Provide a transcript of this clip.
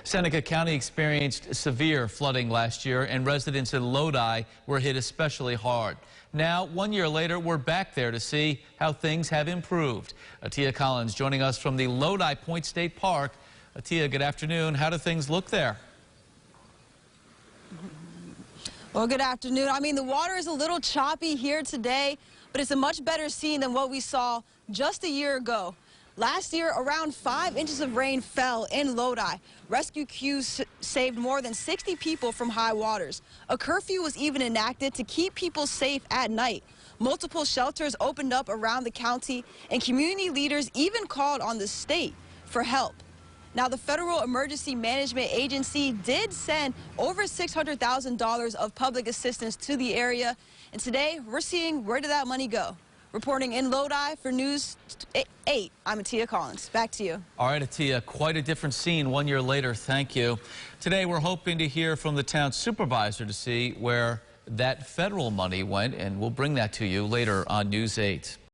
Seneca County experienced severe flooding last year, and residents in Lodi were hit especially hard. Now, 1 year later, we're back there to see how things have improved. Atia Collins joining us from the Lodi Point State Park. Atia, good afternoon. How do things look there? Well, good afternoon. I mean, the water is a little choppy here today, but it's a much better scene than what we saw just a year ago. Last year, around 5 inches of rain fell in Lodi. Rescue crews saved more than 60 people from high waters. A curfew was even enacted to keep people safe at night. Multiple shelters opened up around the county, and community leaders even called on the state for help. Now, the Federal Emergency Management Agency did send over $600,000 of public assistance to the area. And today, we're seeing where did that money go? Reporting in Lodi for News 8, I'm Atia Collins. Back to you. All right, Atia, quite a different scene 1 year later. Thank you. Today, we're hoping to hear from the town supervisor to see where that federal money went, and we'll bring that to you later on News 8.